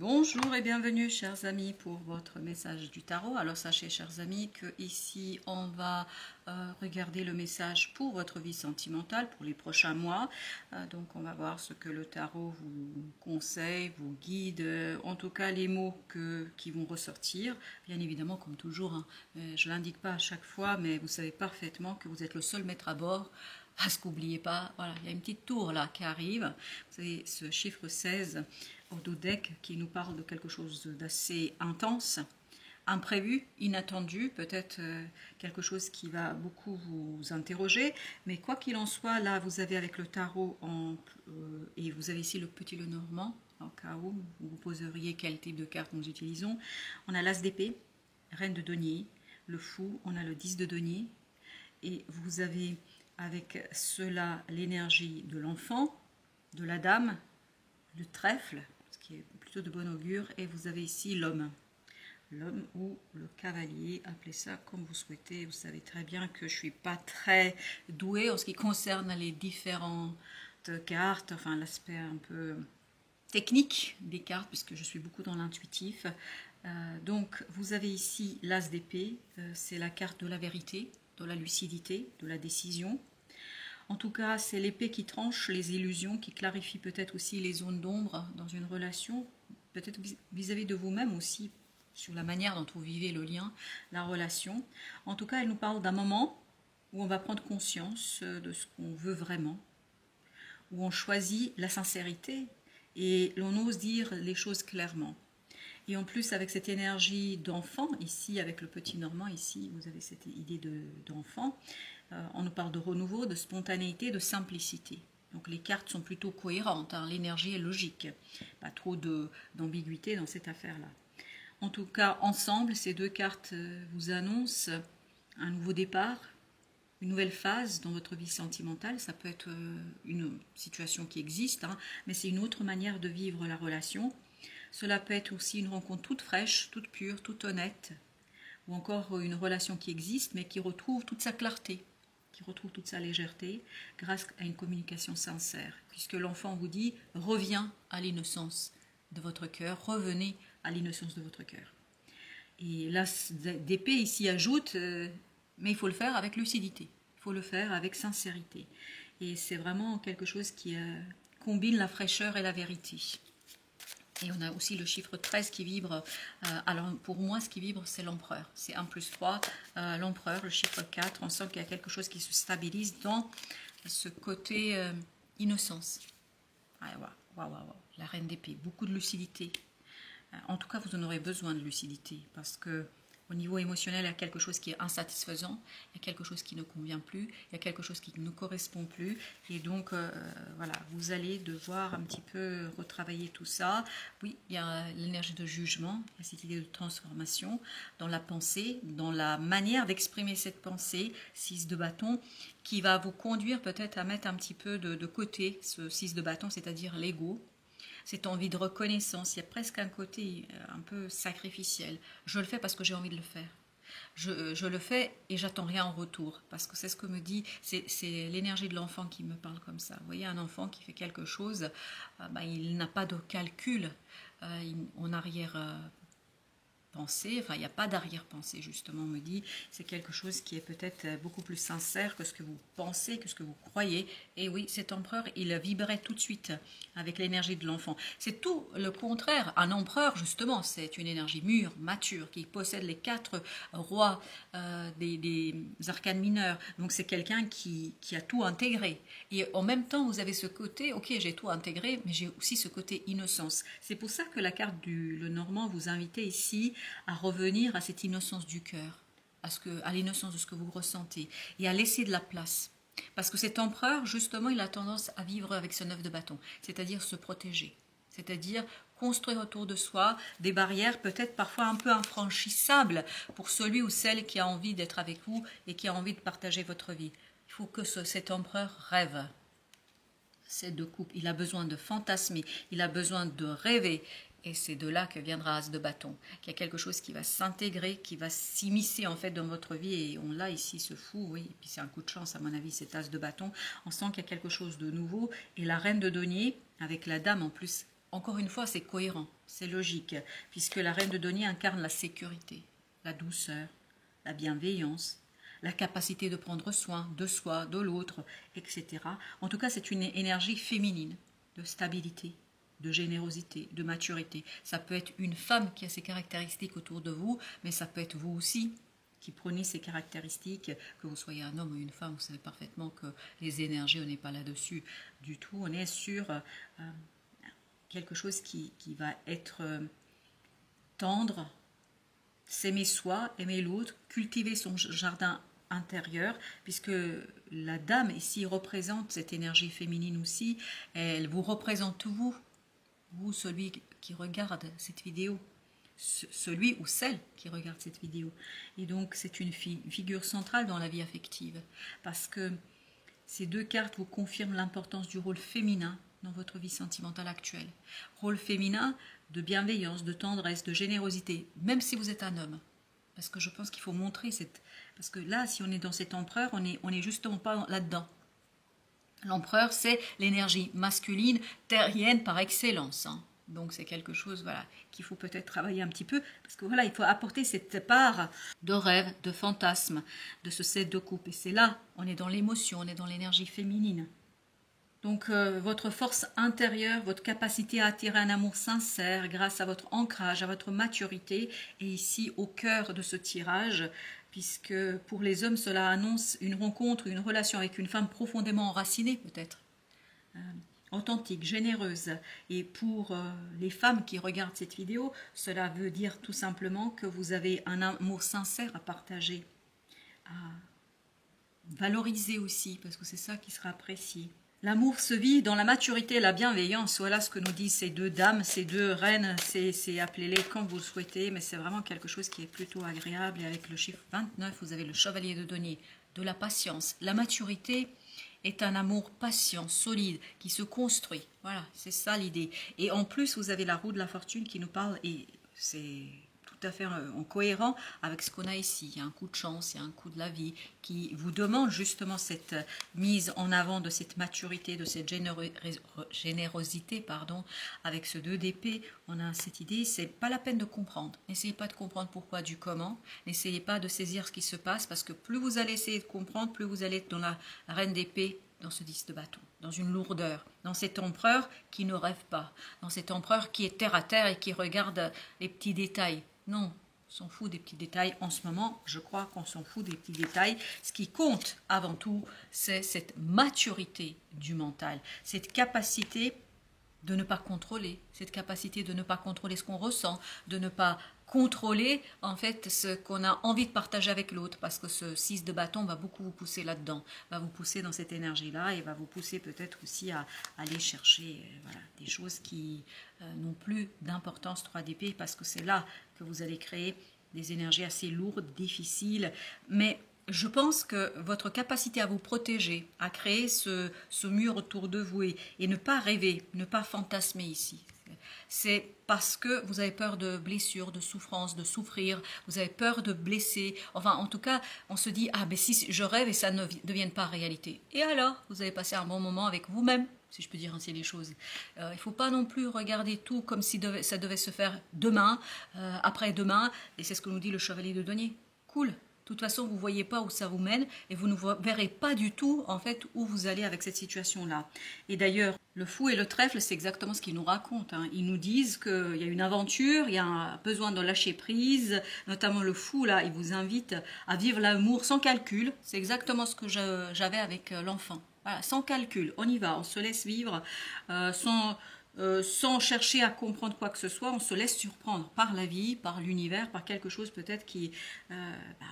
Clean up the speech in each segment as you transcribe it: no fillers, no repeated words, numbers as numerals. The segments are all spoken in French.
Bonjour et bienvenue chers amis pour votre message du tarot. Alors sachez chers amis que ici on va regarder le message pour votre vie sentimentale pour les prochains mois. Donc on va voir ce que le tarot vous conseille, vous guide, en tout cas les mots qui vont ressortir. Bien évidemment comme toujours, hein, je ne l'indique pas à chaque fois mais vous savez parfaitement que vous êtes le seul maître à bord. Parce qu'oubliez pas, voilà, il y a une petite tour là qui arrive. Vous savez, ce chiffre 16 au dos deck qui nous parle de quelque chose d'assez intense, imprévu, inattendu, peut-être quelque chose qui va beaucoup vous interroger. Mais quoi qu'il en soit, là, vous avez avec le tarot et vous avez ici le petit Lenormand, au cas où vous vous poseriez quel type de carte nous utilisons. On a l'As d'épée, Reine de denier, le fou, on a le 10 de denier. Et vous avez avec cela l'énergie de l'enfant, de la dame, le trèfle, ce qui est plutôt de bon augure, et vous avez ici l'homme. L'homme ou le cavalier, appelez ça comme vous souhaitez. Vous savez très bien que je ne suis pas très douée en ce qui concerne les différentes cartes, enfin l'aspect un peu technique des cartes, puisque je suis beaucoup dans l'intuitif. Donc vous avez ici l'As d'épée, c'est la carte de la vérité, de la lucidité, de la décision. En tout cas, c'est l'épée qui tranche les illusions, qui clarifie peut-être aussi les zones d'ombre dans une relation, peut-être vis-à-vis de vous-même aussi, sur la manière dont vous vivez le lien, la relation. En tout cas, elle nous parle d'un moment où on va prendre conscience de ce qu'on veut vraiment, où on choisit la sincérité et l'on ose dire les choses clairement. Et en plus, avec cette énergie d'enfant, ici, avec le petit Normand, ici, vous avez cette idée d'enfant, on nous parle de renouveau, de spontanéité, de simplicité. Donc les cartes sont plutôt cohérentes, hein, l'énergie est logique, pas trop d'ambiguïté dans cette affaire-là. En tout cas, ensemble, ces deux cartes vous annoncent un nouveau départ, une nouvelle phase dans votre vie sentimentale. Ça peut être une situation qui existe, hein, mais c'est une autre manière de vivre la relation. Cela peut être aussi une rencontre toute fraîche, toute pure, toute honnête, ou encore une relation qui existe, mais qui retrouve toute sa clarté, qui retrouve toute sa légèreté, grâce à une communication sincère, puisque l'enfant vous dit « reviens à l'innocence de votre cœur, revenez à l'innocence de votre cœur ». Et l'As d'épée ici ajoute mais il faut le faire avec lucidité, il faut le faire avec sincérité. Et c'est vraiment quelque chose qui combine la fraîcheur et la vérité. Et on a aussi le chiffre 13 qui vibre. Alors pour moi, ce qui vibre, c'est l'empereur. C'est 1 plus 3, l'empereur, le chiffre 4. On sent qu'il y a quelque chose qui se stabilise dans ce côté innocence. Ah, waouh. La reine d'épée, beaucoup de lucidité. En tout cas, vous en aurez besoin de lucidité parce que au niveau émotionnel, il y a quelque chose qui est insatisfaisant, il y a quelque chose qui ne convient plus, il y a quelque chose qui ne correspond plus. Et donc, voilà, vous allez devoir un petit peu retravailler tout ça. Oui, il y a l'énergie de jugement, il y a cette idée de transformation dans la pensée, dans la manière d'exprimer cette pensée, 6 de bâton, qui va vous conduire peut-être à mettre un petit peu de côté ce 6 de bâton, c'est-à-dire l'ego. Cette envie de reconnaissance, il y a presque un côté un peu sacrificiel. Je le fais parce que j'ai envie de le faire. Je le fais et j'attends rien en retour. Parce que c'est ce que me dit, c'est l'énergie de l'enfant qui me parle comme ça. Vous voyez, un enfant qui fait quelque chose, il n'a pas de calcul en arrière pensée, enfin il n'y a pas d'arrière-pensée justement, on me dit, c'est quelque chose qui est peut-être beaucoup plus sincère que ce que vous pensez, que ce que vous croyez. Et oui, cet empereur, il vibrait tout de suite avec l'énergie de l'enfant. C'est tout le contraire. Un empereur, justement, c'est une énergie mûre, mature, qui possède les 4 rois des arcanes mineurs. Donc c'est quelqu'un qui a tout intégré. Et en même temps, vous avez ce côté, ok, j'ai tout intégré, mais j'ai aussi ce côté innocence. C'est pour ça que la carte du Lenormand vous invitait ici à revenir à cette innocence du cœur, à l'innocence de ce que vous ressentez, et à laisser de la place. Parce que cet empereur, justement, il a tendance à vivre avec ce 9 de bâton, c'est-à-dire se protéger, c'est-à-dire construire autour de soi des barrières peut-être parfois un peu infranchissables pour celui ou celle qui a envie d'être avec vous et qui a envie de partager votre vie. Il faut que cet empereur rêve. C'est de coupe, il a besoin de fantasmer, il a besoin de rêver. Et c'est de là que viendra As de bâton, qu'il y a quelque chose qui va s'intégrer, qui va s'immiscer en fait dans votre vie. Et on l'a ici, ce fou, oui. Et puis c'est un coup de chance à mon avis, cet As de bâton. On sent qu'il y a quelque chose de nouveau. Et la reine de denier, avec la dame en plus encore une fois, c'est cohérent, c'est logique, puisque la reine de denier incarne la sécurité, la douceur, la bienveillance, la capacité de prendre soin de soi, de l'autre, etc. En tout cas, c'est une énergie féminine, de stabilité, de générosité, de maturité. Ça peut être une femme qui a ces caractéristiques autour de vous, mais ça peut être vous aussi qui prenez ces caractéristiques, que vous soyez un homme ou une femme, vous savez parfaitement que les énergies, on n'est pas là-dessus du tout. On est sur quelque chose qui va être tendre, s'aimer soi, aimer l'autre, cultiver son jardin intérieur, puisque la dame ici représente cette énergie féminine aussi, elle vous représente vous celui qui regarde cette vidéo, celui ou celle qui regarde cette vidéo. Et donc c'est une figure centrale dans la vie affective, parce que ces deux cartes vous confirment l'importance du rôle féminin dans votre vie sentimentale actuelle. Rôle féminin de bienveillance, de tendresse, de générosité, même si vous êtes un homme. Parce que je pense qu'il faut montrer cette... Parce que là, si on est dans cet empereur, on est justement pas là-dedans. L'empereur, c'est l'énergie masculine, terrienne par excellence. Hein. Donc c'est quelque chose voilà, qu'il faut peut-être travailler un petit peu. Parce que voilà, il faut apporter cette part de rêve, de fantasme, de ce set de coupe. Et c'est là, on est dans l'émotion, on est dans l'énergie féminine. Donc votre force intérieure, votre capacité à attirer un amour sincère grâce à votre ancrage, à votre maturité est ici au cœur de ce tirage, puisque pour les hommes cela annonce une rencontre, une relation avec une femme profondément enracinée peut-être, authentique, généreuse. Et pour les femmes qui regardent cette vidéo, cela veut dire tout simplement que vous avez un amour sincère à partager, à valoriser aussi, parce que c'est ça qui sera apprécié. L'amour se vit dans la maturité et la bienveillance. Voilà ce que nous disent ces deux dames, ces deux reines. C'est appelez-les comme vous le souhaitez, mais c'est vraiment quelque chose qui est plutôt agréable. Et avec le chiffre 29, vous avez le chevalier de denier, de la patience. La maturité est un amour patient, solide, qui se construit. Voilà, c'est ça l'idée. Et en plus, vous avez la roue de la fortune qui nous parle, et c'est tout à fait en cohérent avec ce qu'on a ici. Il y a un coup de chance, il y a un coup de la vie qui vous demande justement cette mise en avant de cette maturité, de cette générosité, avec ce 2 d'épée. On a cette idée, c'est pas la peine de comprendre. N'essayez pas de comprendre pourquoi du comment. N'essayez pas de saisir ce qui se passe, parce que plus vous allez essayer de comprendre, plus vous allez être dans la reine d'épée, dans ce 10 de bâton, dans une lourdeur, dans cet empereur qui ne rêve pas, dans cet empereur qui est terre à terre et qui regarde les petits détails. Non, on s'en fout des petits détails. En ce moment, je crois qu'on s'en fout des petits détails. Ce qui compte avant tout, c'est cette maturité du mental, cette capacité de ne pas contrôler, cette capacité de ne pas contrôler ce qu'on ressent, de ne pas contrôler en fait ce qu'on a envie de partager avec l'autre, parce que ce 6 de bâton va beaucoup vous pousser là-dedans, va vous pousser dans cette énergie-là et va vous pousser peut-être aussi à aller chercher des choses qui n'ont plus d'importance 3 d'épée, parce que c'est là que vous allez créer des énergies assez lourdes, difficiles, mais je pense que votre capacité à vous protéger, à créer ce mur autour de vous et ne pas rêver, ne pas fantasmer ici, c'est parce que vous avez peur de blessures, de souffrances, de souffrir, vous avez peur de blesser. Enfin, en tout cas, on se dit, ah ben si je rêve et ça ne devienne pas réalité. Et alors, vous avez passé un bon moment avec vous-même, si je peux dire ainsi les choses. Il ne faut pas non plus regarder tout comme si ça devait se faire demain, après-demain, et c'est ce que nous dit le chevalier de denier. Cool. De toute façon, vous ne voyez pas où ça vous mène et vous ne verrez pas du tout en fait où vous allez avec cette situation-là. Et d'ailleurs, le fou et le trèfle, c'est exactement ce qu'ils nous racontent. Hein. Ils nous disent qu'il y a une aventure, il y a un besoin de lâcher prise, notamment le fou, là, il vous invite à vivre l'amour sans calcul. C'est exactement ce que j'avais avec l'enfant. Voilà, sans calcul, on y va, on se laisse vivre sans chercher à comprendre quoi que ce soit, on se laisse surprendre par la vie, par l'univers, par quelque chose peut-être qui,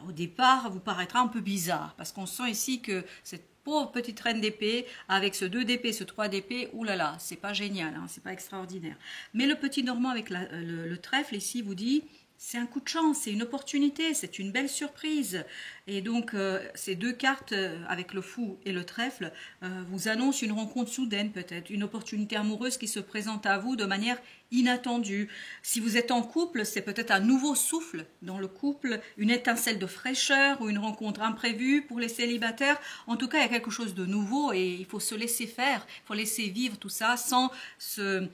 au départ, vous paraîtra un peu bizarre. Parce qu'on sent ici que cette pauvre petite reine d'épée, avec ce 2 d'épée, ce 3 d'épée, oulala, c'est pas génial, hein, c'est pas extraordinaire. Mais le petit Normand avec le trèfle ici vous dit... C'est un coup de chance, c'est une opportunité, c'est une belle surprise. Et donc, ces deux cartes, avec le fou et le trèfle, vous annoncent une rencontre soudaine peut-être, une opportunité amoureuse qui se présente à vous de manière inattendue. Si vous êtes en couple, c'est peut-être un nouveau souffle dans le couple, une étincelle de fraîcheur ou une rencontre imprévue pour les célibataires. En tout cas, il y a quelque chose de nouveau et il faut se laisser faire, il faut laisser vivre tout ça sans se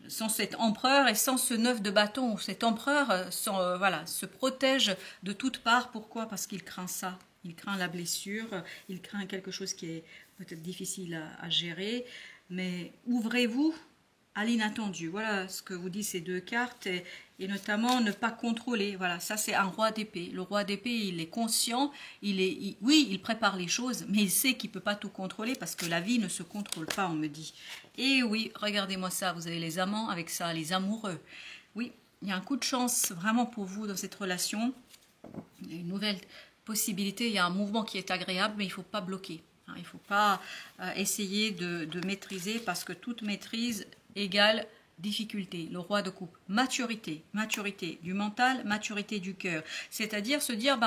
sans cet empereur et sans ce 9 de bâton, cet empereur voilà, se protège de toutes parts. Pourquoi? Parce qu'il craint ça. Il craint la blessure, il craint quelque chose qui est peut-être difficile à gérer. Mais ouvrez-vous à l'inattendu. Voilà ce que vous disent ces deux cartes. Et notamment ne pas contrôler. Voilà, ça c'est un roi d'épée. Le roi d'épée, il est conscient, oui, il prépare les choses, mais il sait qu'il ne peut pas tout contrôler parce que la vie ne se contrôle pas, on me dit. Et oui, regardez-moi ça, vous avez les amants avec ça, les amoureux. Oui, il y a un coup de chance vraiment pour vous dans cette relation. Il y a une nouvelle possibilité, il y a un mouvement qui est agréable, mais il ne faut pas bloquer. Il ne faut pas essayer de maîtriser parce que toute maîtrise égale difficulté. Le roi de coupe, maturité, maturité du mental, maturité du cœur. C'est-à-dire se dire,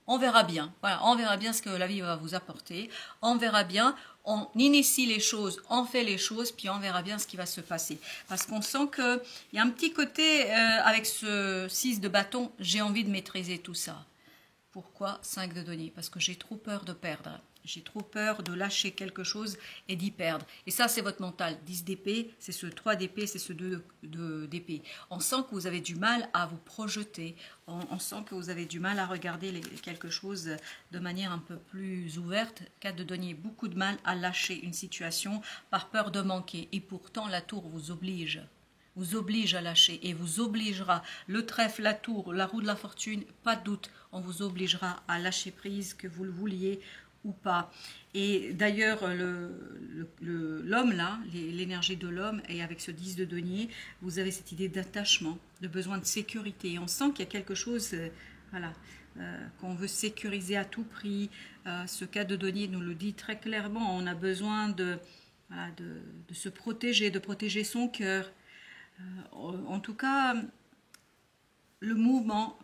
on verra bien. Voilà, on verra bien ce que la vie va vous apporter. On verra bien. On initie les choses, on fait les choses, puis on verra bien ce qui va se passer. Parce qu'on sent qu'il y a un petit côté, avec ce 6 de bâton, j'ai envie de maîtriser tout ça. Pourquoi 5 de denier? Parce que j'ai trop peur de perdre. J'ai trop peur de lâcher quelque chose et d'y perdre. Et ça, c'est votre mental. 10 d'épée, c'est ce 3 d'épée, c'est ce 2 d'épée. On sent que vous avez du mal à vous projeter. On sent que vous avez du mal à regarder quelque chose de manière un peu plus ouverte. 4 de denier, beaucoup de mal à lâcher une situation par peur de manquer. Et pourtant, la tour vous oblige à lâcher et vous obligera, le trèfle, la tour, la roue de la fortune, pas de doute, on vous obligera à lâcher prise, que vous le vouliez ou pas. Et d'ailleurs, l'homme là, l'énergie de l'homme, et avec ce 10 de denier, vous avez cette idée d'attachement, de besoin de sécurité. Et on sent qu'il y a quelque chose, voilà, qu'on veut sécuriser à tout prix. Ce cas de denier nous le dit très clairement, on a besoin voilà, de se protéger, de protéger son cœur. En tout cas, le mouvement,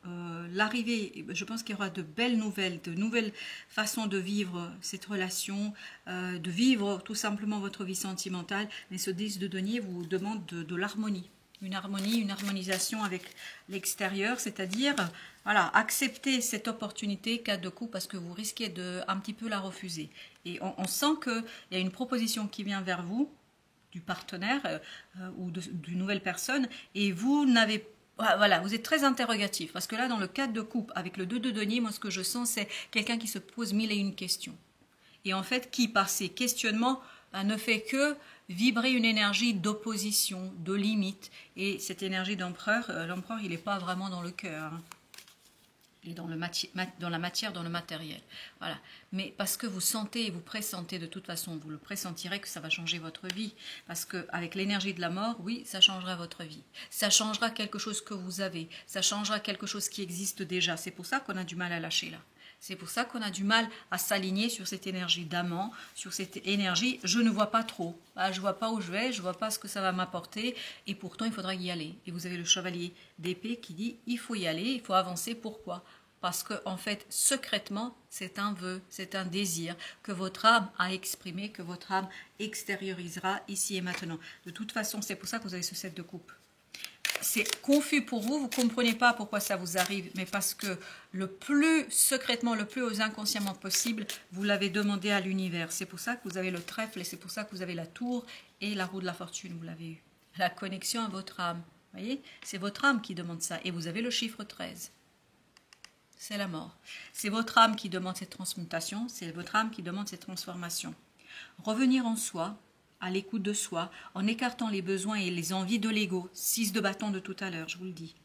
l'arrivée, je pense qu'il y aura de belles nouvelles, de nouvelles façons de vivre cette relation, de vivre tout simplement votre vie sentimentale. Mais ce 10 de denier vous demande de l'harmonie, une harmonisation avec l'extérieur, c'est-à-dire voilà, accepter cette opportunité 4 de coupe parce que vous risquez de un petit peu la refuser. Et on sent qu'il y a une proposition qui vient vers vous, du partenaire ou d'une nouvelle personne, et vous n'avez voilà, vous êtes très interrogatif, parce que là, dans le 4 de coupe, avec le 2 de denier, moi, ce que je sens, c'est quelqu'un qui se pose 1001 questions. Et en fait, qui, par ses questionnements, ne fait que vibrer une énergie d'opposition, de limite. Et cette énergie d'empereur, l'empereur, il n'est pas vraiment dans le cœur. Et dans la matière, dans le matériel. Voilà. Mais parce que vous sentez et vous pressentez, de toute façon, vous le pressentirez que ça va changer votre vie. Parce qu'avec l'énergie de la mort, oui, ça changera votre vie. Ça changera quelque chose que vous avez. Ça changera quelque chose qui existe déjà. C'est pour ça qu'on a du mal à lâcher là. C'est pour ça qu'on a du mal à s'aligner sur cette énergie d'amant, sur cette énergie, je ne vois pas trop. Je ne vois pas où je vais, je ne vois pas ce que ça va m'apporter, et pourtant il faudra y aller. Et vous avez le chevalier d'épée qui dit, il faut y aller, il faut avancer. Pourquoi? Parce que en fait, secrètement, c'est un vœu, c'est un désir que votre âme a exprimé, que votre âme extériorisera ici et maintenant. De toute façon, c'est pour ça que vous avez ce 7 de coupe. C'est confus pour vous, vous ne comprenez pas pourquoi ça vous arrive, mais parce que le plus secrètement, le plus inconsciemment possible, vous l'avez demandé à l'univers. C'est pour ça que vous avez le trèfle et c'est pour ça que vous avez la tour et la roue de la fortune, vous l'avez eu. La connexion à votre âme, vous voyez, c'est votre âme qui demande ça. Et vous avez le chiffre 13. C'est la mort. C'est votre âme qui demande cette transmutation, c'est votre âme qui demande cette transformation. Revenir en soi, à l'écoute de soi, en écartant les besoins et les envies de l'ego, 6 de bâton de tout à l'heure, je vous le dis,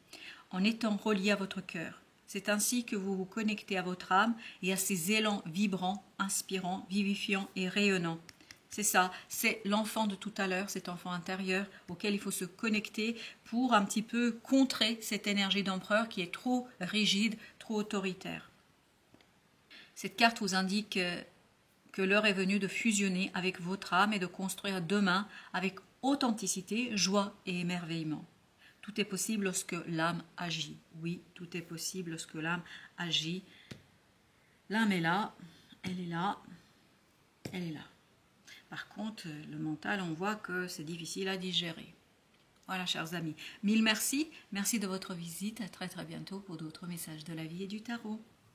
en étant relié à votre cœur. C'est ainsi que vous vous connectez à votre âme et à ces élans vibrants, inspirants, vivifiants et rayonnants. C'est ça, c'est l'enfant de tout à l'heure, cet enfant intérieur auquel il faut se connecter pour un petit peu contrer cette énergie d'empereur qui est trop rigide, trop autoritaire. Cette carte vous indique que l'heure est venue de fusionner avec votre âme et de construire demain avec authenticité, joie et émerveillement. Tout est possible lorsque l'âme agit. Oui, tout est possible lorsque l'âme agit. L'âme est là, elle est là, elle est là. Par contre, le mental, on voit que c'est difficile à digérer. Voilà, chers amis. Mille merci. Merci de votre visite. À très très bientôt pour d'autres messages de la vie et du tarot.